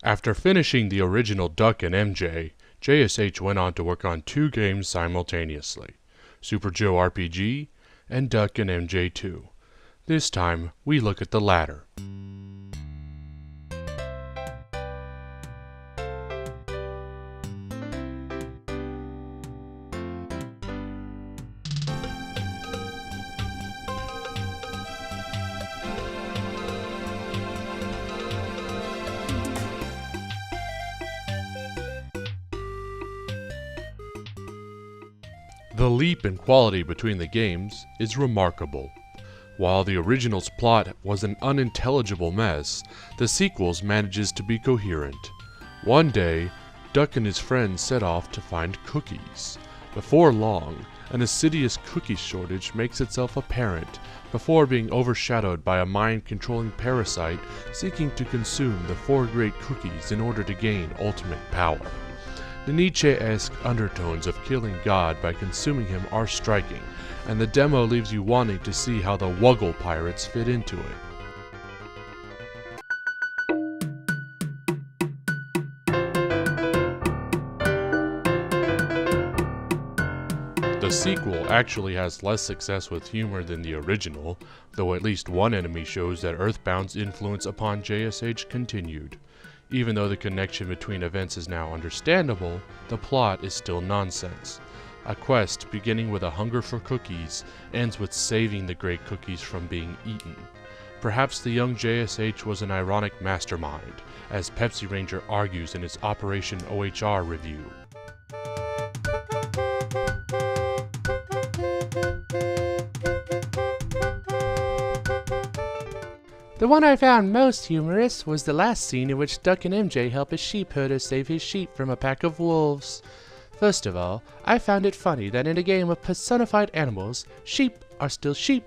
After finishing the original Duck and MJ, JSH went on to work on 2 games simultaneously, Super Joe RPG and Duck and MJ 2. This time, we look at the latter. The leap in quality between the games is remarkable. While the original's plot was an unintelligible mess, the sequel's manages to be coherent. One day, Duck and his friends set off to find cookies. Before long, an insidious cookie shortage makes itself apparent before being overshadowed by a mind-controlling parasite seeking to consume the 4 great cookies in order to gain ultimate power. The Nietzsche-esque undertones of killing God by consuming him are striking, and the demo leaves you wanting to see how the Wuggle pirates fit into it. The sequel actually has less success with humor than the original, though at least one enemy shows that Earthbound's influence upon JSH continued. Even though the connection between events is now understandable, the plot is still nonsense. A quest beginning with a hunger for cookies ends with saving the great cookies from being eaten. Perhaps the young JSH was an ironic mastermind, as Pepsi Ranger argues in his Operation OHR review. The one I found most humorous was the last scene in which Duck and MJ help a sheep herder save his sheep from a pack of wolves. First of all, I found it funny that in a game of personified animals, sheep are still sheep.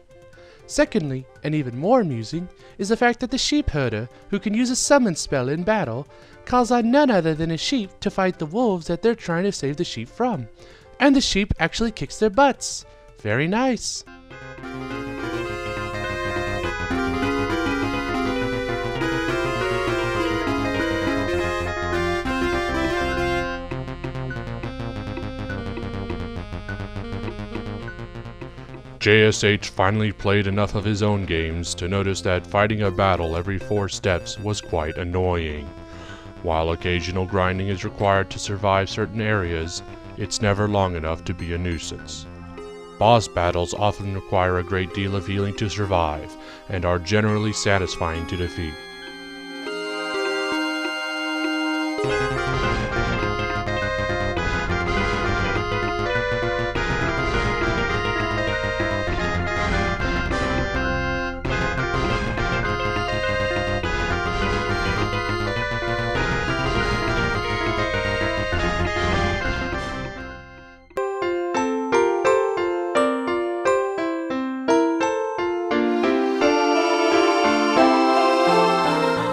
Secondly, and even more amusing, is the fact that the sheep herder, who can use a summon spell in battle, calls on none other than a sheep to fight the wolves that they're trying to save the sheep from. And the sheep actually kicks their butts. Very nice. JSH finally played enough of his own games to notice that fighting a battle every 4 steps was quite annoying. While occasional grinding is required to survive certain areas, it's never long enough to be a nuisance. Boss battles often require a great deal of healing to survive, and are generally satisfying to defeat.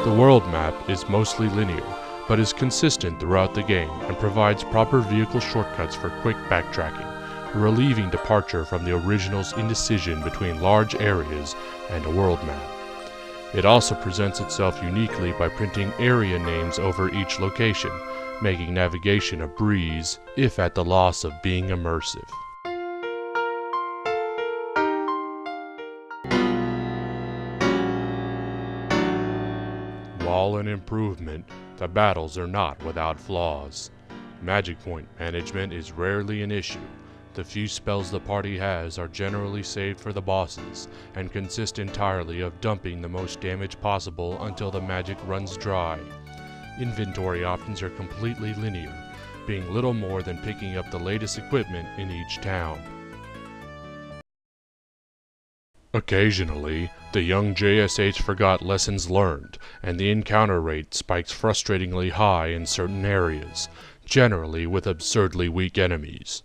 The world map is mostly linear, but is consistent throughout the game and provides proper vehicle shortcuts for quick backtracking, a relieving departure from the original's indecision between large areas and a world map. It also presents itself uniquely by printing area names over each location, making navigation a breeze, if at the loss of being immersive. While an improvement, the battles are not without flaws. Magic point management is rarely an issue. The few spells the party has are generally saved for the bosses, and consist entirely of dumping the most damage possible until the magic runs dry. Inventory options are completely linear, being little more than picking up the latest equipment in each town. Occasionally, the young JSH forgot lessons learned, and the encounter rate spikes frustratingly high in certain areas, generally with absurdly weak enemies.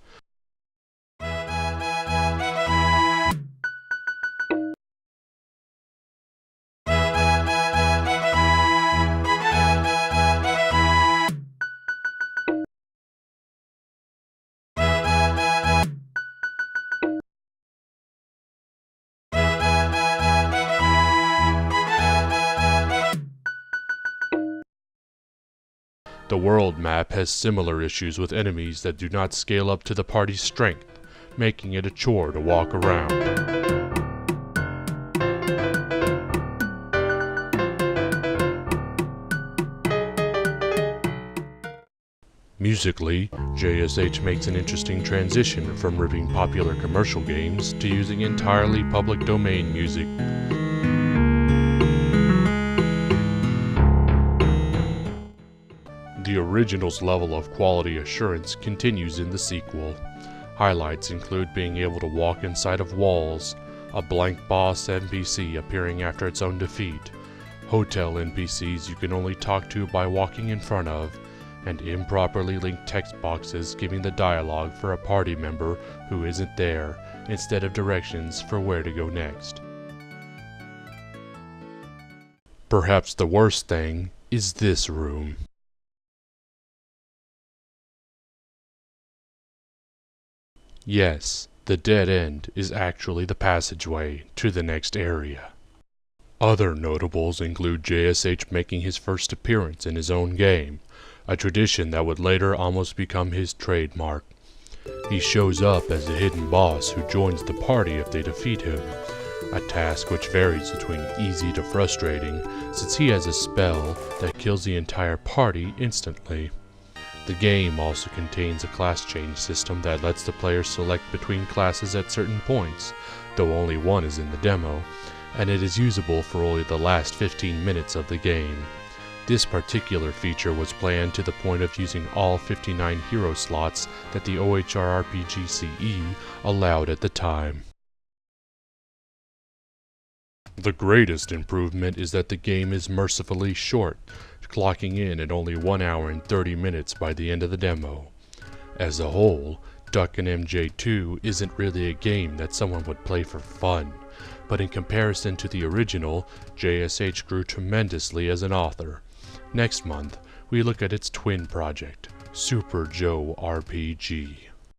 The world map has similar issues with enemies that do not scale up to the party's strength, making it a chore to walk around. Musically, JSH makes an interesting transition from ripping popular commercial games to using entirely public domain music. The original's level of quality assurance continues in the sequel. Highlights include being able to walk inside of walls, a blank boss NPC appearing after its own defeat, hotel NPCs you can only talk to by walking in front of, and improperly linked text boxes giving the dialogue for a party member who isn't there, instead of directions for where to go next. Perhaps the worst thing is this room. Yes, the dead end is actually the passageway to the next area. Other notables include JSH making his first appearance in his own game, a tradition that would later almost become his trademark. He shows up as a hidden boss who joins the party if they defeat him, a task which varies between easy to frustrating since he has a spell that kills the entire party instantly. The game also contains a class change system that lets the player select between classes at certain points, though only one is in the demo, and it is usable for only the last 15 minutes of the game. This particular feature was planned to the point of using all 59 hero slots that the OHR RPG CE allowed at the time. The greatest improvement is that the game is mercifully short, clocking in at only 1 hour and 30 minutes by the end of the demo. As a whole, Duck and MJ2 isn't really a game that someone would play for fun, but in comparison to the original, JSH grew tremendously as an author. Next month, we look at its twin project, Super Joe RPG.